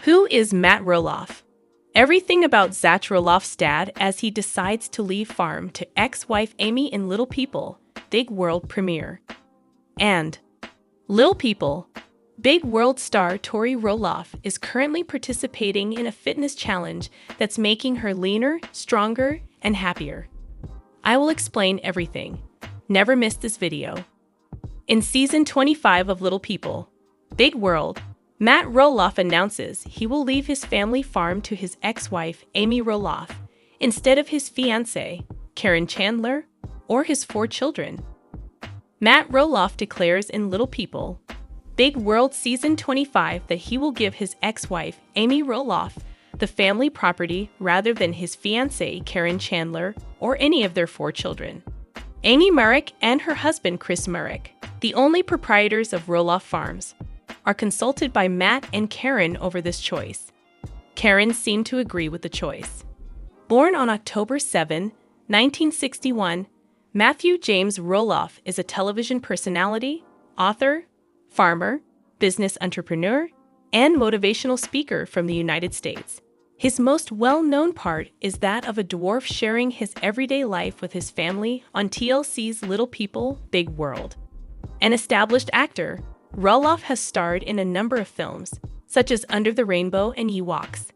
Who is Matt Roloff? Everything about Zach Roloff's dad as he decides to leave farm to ex-wife Amy in Little People, Big World premiere. And Little People, Big World star Tori Roloff is currently participating in a fitness challenge that's making her leaner, stronger, and happier. I will explain everything. Never miss this video. In season 25 of Little People, Big World, Matt Roloff announces he will leave his family farm to his ex-wife, Amy Roloff, instead of his fiancée, Caryn Chandler, or his 4 children. Matt Roloff declares in Little People, Big World Season 25 that he will give his ex-wife, Amy Roloff, the family property rather than his fiancée, Caryn Chandler, or any of their 4 children. Amy Marek and her husband, Chris Marek, the only proprietors of Roloff Farms, are consulted by Matt and Caryn over this choice. Caryn seemed to agree with the choice. Born on October 7, 1961, Matthew James Roloff is a television personality, author, farmer, business entrepreneur, and motivational speaker from the United States. His most well-known part is that of a dwarf sharing his everyday life with his family on TLC's Little People, Big World. An established actor, Roloff has starred in a number of films, such as Under the Rainbow and Ewoks,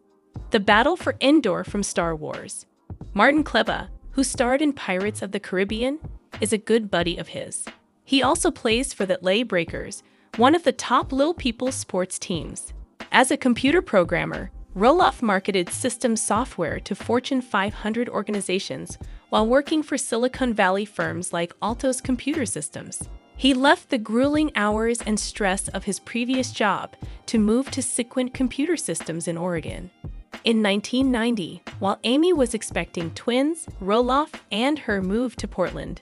The Battle for Endor from Star Wars. Martin Kleba, who starred in Pirates of the Caribbean, is a good buddy of his. He also plays for the LA Breakers, one of the top Little People sports teams. As a computer programmer, Roloff marketed systems software to Fortune 500 organizations while working for Silicon Valley firms like Altos Computer Systems. He left the grueling hours and stress of his previous job to move to Sequent Computer Systems in Oregon. In 1990, while Amy was expecting twins, Roloff and her moved to Portland.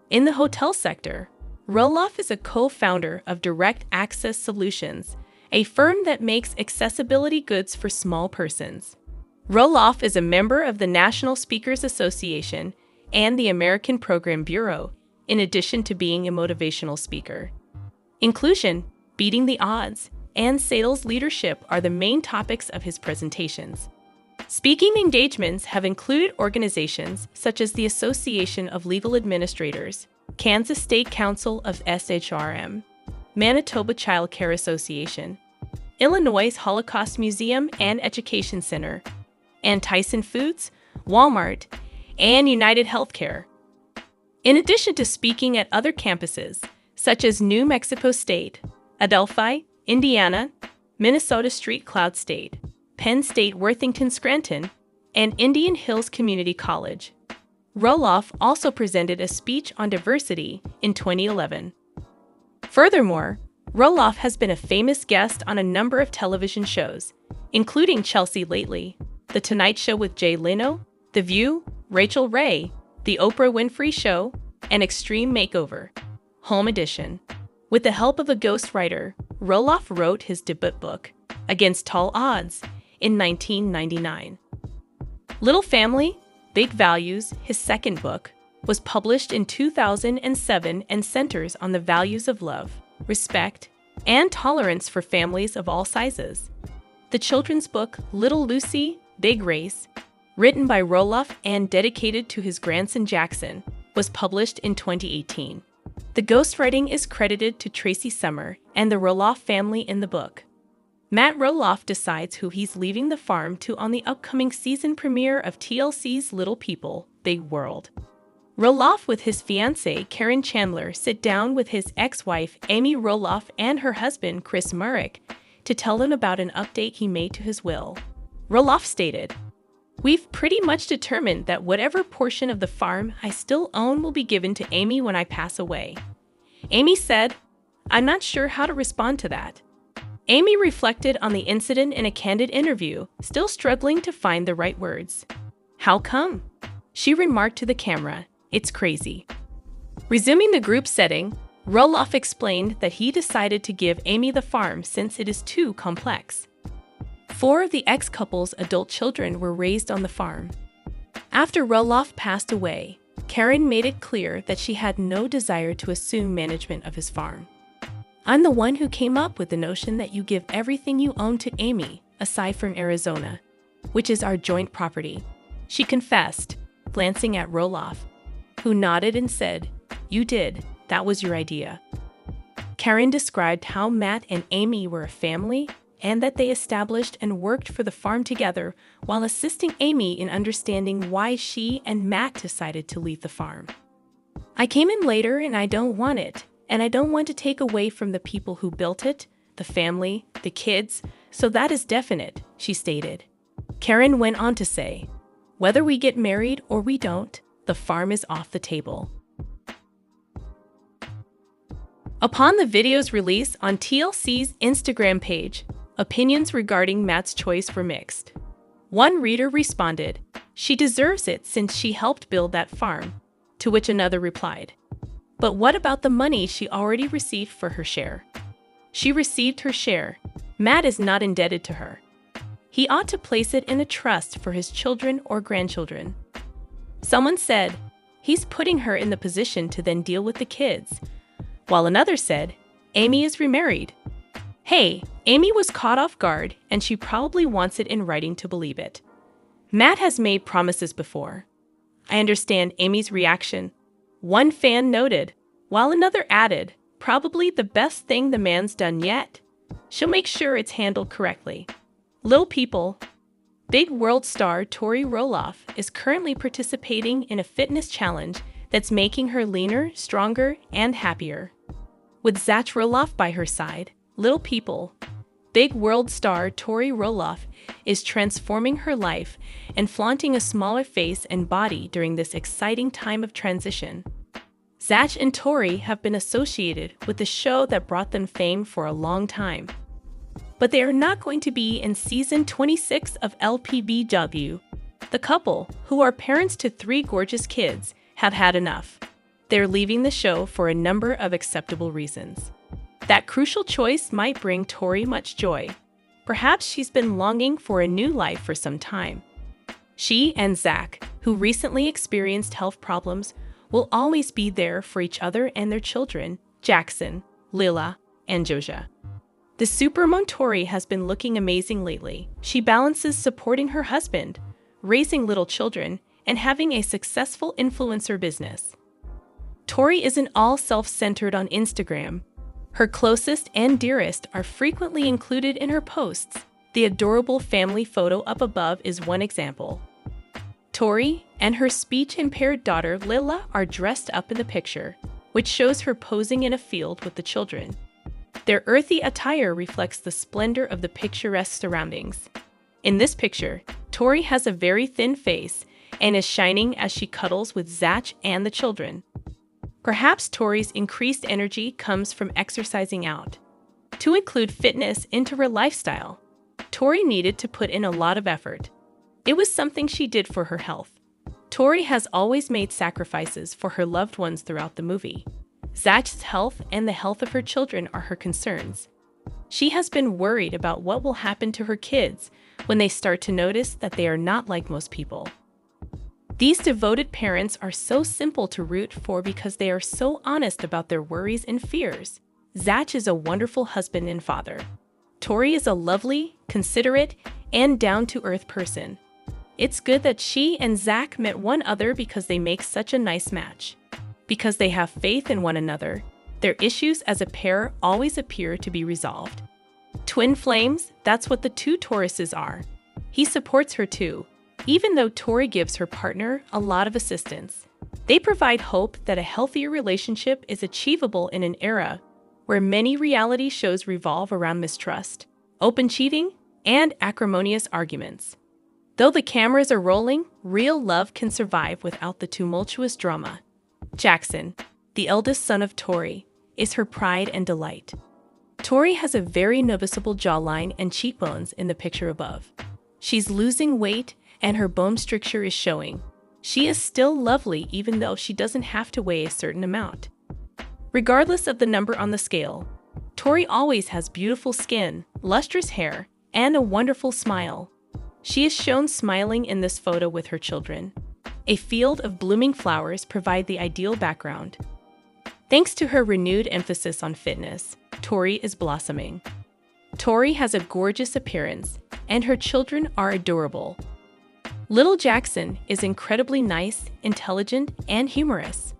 In the hotel sector, Roloff is a co-founder of Direct Access Solutions, a firm that makes accessibility goods for small persons. Roloff is a member of the National Speakers Association and the American Program Bureau, in addition to being a motivational speaker. Inclusion, beating the odds, and sales leadership are the main topics of his presentations. Speaking engagements have included organizations such as the Association of Legal Administrators, Kansas State Council of SHRM, Manitoba Child Care Association, Illinois Holocaust Museum and Education Center, and Tyson Foods, Walmart, and United Healthcare. In addition to speaking at other campuses, such as New Mexico State, Adelphi, Indiana, Minnesota St. Cloud State, Penn State Worthington Scranton, and Indian Hills Community College, Roloff also presented a speech on diversity in 2011. Furthermore, Roloff has been a famous guest on a number of television shows, including Chelsea Lately, The Tonight Show with Jay Leno, The View, Rachel Ray, The Oprah Winfrey Show, and Extreme Makeover, Home Edition. With the help of a ghostwriter, Roloff wrote his debut book, Against Tall Odds, in 1999. Little Family, Big Values, his second book, was published in 2007 and centers on the values of love, respect, and tolerance for families of all sizes. The children's book, Little Lucy, Big Race, written by Roloff and dedicated to his grandson Jackson, was published in 2018. The ghostwriting is credited to Tracy Summer and the Roloff family in the book. Matt Roloff decides who he's leaving the farm to on the upcoming season premiere of TLC's Little People, Big World. Roloff with his fiancée Caryn Chandler sit down with his ex-wife Amy Roloff and her husband Chris Marek to tell them about an update he made to his will. Roloff stated, "We've pretty much determined that whatever portion of the farm I still own will be given to Amy when I pass away." Amy said, "I'm not sure how to respond to that." Amy reflected on the incident in a candid interview, still struggling to find the right words. "How come?" She remarked to the camera, "It's crazy." Resuming the group setting, Roloff explained that he decided to give Amy the farm since it is too complex. 4 of the ex-couple's adult children were raised on the farm. After Roloff passed away, Caryn made it clear that she had no desire to assume management of his farm. "I'm the one who came up with the notion that you give everything you own to Amy," aside from Arizona, which is our joint property. She confessed, glancing at Roloff, who nodded and said, "You did. That was your idea." Caryn described how Matt and Amy were a family and that they established and worked for the farm together while assisting Amy in understanding why she and Matt decided to leave the farm. "I came in later and I don't want it, and I don't want to take away from the people who built it, the family, the kids, so that is definite," she stated. Caryn went on to say, "Whether we get married or we don't, the farm is off the table." Upon the video's release on TLC's Instagram page, opinions regarding Matt's choice were mixed. One reader responded, "She deserves it since she helped build that farm," to which another replied, "But what about the money she already received for her share? She received her share. Matt is not indebted to her. He ought to place it in a trust for his children or grandchildren." Someone said, "He's putting her in the position to then deal with the kids," while another said, "Amy is remarried. Hey, Amy was caught off guard and she probably wants it in writing to believe it. Matt has made promises before. I understand Amy's reaction," one fan noted, while another added, "Probably the best thing the man's done yet. She'll make sure it's handled correctly." Little people. Big world star Tori Roloff is currently participating in a fitness challenge that's making her leaner, stronger, and happier. With Zach Roloff by her side, little people. Big world star Tori Roloff is transforming her life and flaunting a smaller face and body during this exciting time of transition. Zach and Tori have been associated with the show that brought them fame for a long time. But they are not going to be in season 26 of LPBW. The couple, who are parents to 3 gorgeous kids, have had enough. They're leaving the show for a number of acceptable reasons. That crucial choice might bring Tori much joy. Perhaps she's been longing for a new life for some time. She and Zach, who recently experienced health problems, will always be there for each other and their children, Jackson, Lila, and Joja. The supermom Tori has been looking amazing lately. She balances supporting her husband, raising little children, and having a successful influencer business. Tori isn't all self-centered on Instagram. Her closest and dearest are frequently included in her posts. The adorable family photo up above is one example. Tori and her speech-impaired daughter Lila are dressed up in the picture, which shows her posing in a field with the children. Their earthy attire reflects the splendor of the picturesque surroundings. In this picture, Tori has a very thin face and is shining as she cuddles with Zach and the children. Perhaps Tori's increased energy comes from exercising out. To include fitness into her lifestyle, Tori needed to put in a lot of effort. It was something she did for her health. Tori has always made sacrifices for her loved ones throughout the movie. Zach's health and the health of her children are her concerns. She has been worried about what will happen to her kids when they start to notice that they are not like most people. These devoted parents are so simple to root for because they are so honest about their worries and fears. Zach is a wonderful husband and father. Tori is a lovely, considerate, and down-to-earth person. It's good that she and Zach met one another because they make such a nice match. Because they have faith in one another, their issues as a pair always appear to be resolved. Twin flames, that's what the 2 Tauruses are. He supports her too, even though Tori gives her partner a lot of assistance. They provide hope that a healthier relationship is achievable in an era where many reality shows revolve around mistrust, open cheating, and acrimonious arguments. Though the cameras are rolling, real love can survive without the tumultuous drama. Jackson, the eldest son of Tori, is her pride and delight. Tori has a very noticeable jawline and cheekbones in the picture above. She's losing weight and her bone structure is showing. She is still lovely even though she doesn't have to weigh a certain amount. Regardless of the number on the scale, Tori always has beautiful skin, lustrous hair, and a wonderful smile. She is shown smiling in this photo with her children. A field of blooming flowers provide the ideal background. Thanks to her renewed emphasis on fitness, Tori is blossoming. Tori has a gorgeous appearance, and her children are adorable. Little Jackson is incredibly nice, intelligent, and humorous.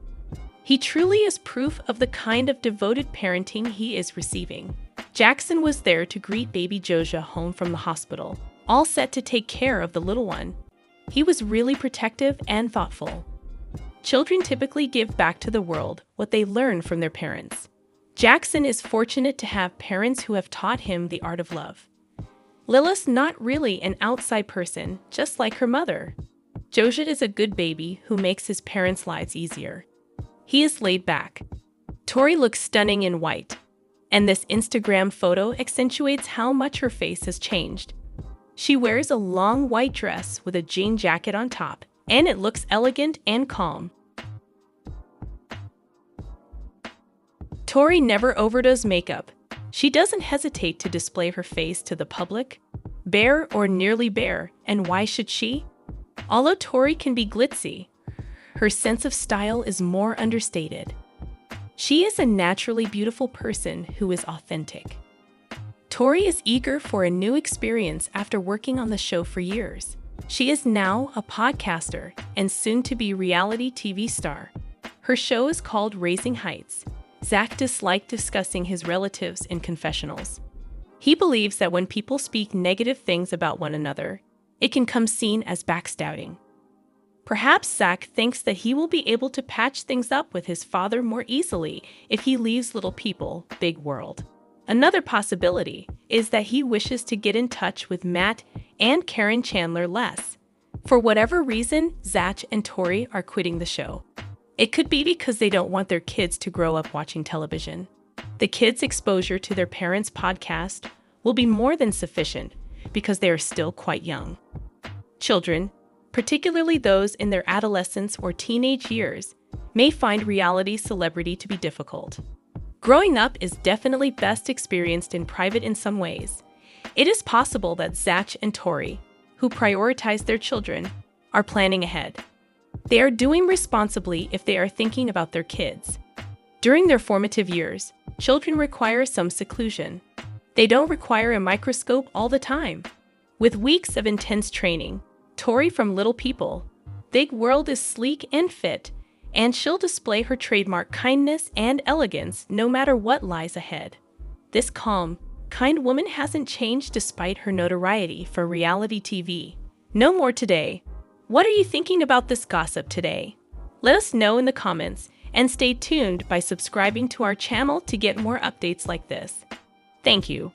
He truly is proof of the kind of devoted parenting he is receiving. Jackson was there to greet baby Joja home from the hospital, all set to take care of the little one. He was really protective and thoughtful. Children typically give back to the world what they learn from their parents. Jackson is fortunate to have parents who have taught him the art of love. Lila's not really an outside person, just like her mother. Joja is a good baby who makes his parents' lives easier. He is laid back. Tori looks stunning in white, and this Instagram photo accentuates how much her face has changed. She wears a long white dress with a jean jacket on top, and it looks elegant and calm. Tori never overdoes makeup. She doesn't hesitate to display her face to the public, bare or nearly bare, and why should she? Although Tori can be glitzy, her sense of style is more understated. She is a naturally beautiful person who is authentic. Tori is eager for a new experience after working on the show for years. She is now a podcaster and soon-to-be reality TV star. Her show is called Raising Heights. Zach disliked discussing his relatives in confessionals. He believes that when people speak negative things about one another, it can come seen as backstabbing. Perhaps Zach thinks that he will be able to patch things up with his father more easily if he leaves Little People, Big World. Another possibility is that he wishes to get in touch with Matt and Caryn Chandler less. For whatever reason, Zach and Tori are quitting the show. It could be because they don't want their kids to grow up watching television. The kids' exposure to their parents' podcast will be more than sufficient because they are still quite young. Children, particularly those in their adolescence or teenage years, may find reality celebrity to be difficult. Growing up is definitely best experienced in private in some ways. It is possible that Zach and Tori, who prioritize their children, are planning ahead. They are doing responsibly if they are thinking about their kids. During their formative years, children require some seclusion. They don't require a microscope all the time. With weeks of intense training, Tori from Little People, Big World is sleek and fit, and she'll display her trademark kindness and elegance no matter what lies ahead. This calm, kind woman hasn't changed despite her notoriety for reality TV. No more today. What are you thinking about this gossip today? Let us know in the comments, and stay tuned by subscribing to our channel to get more updates like this. Thank you.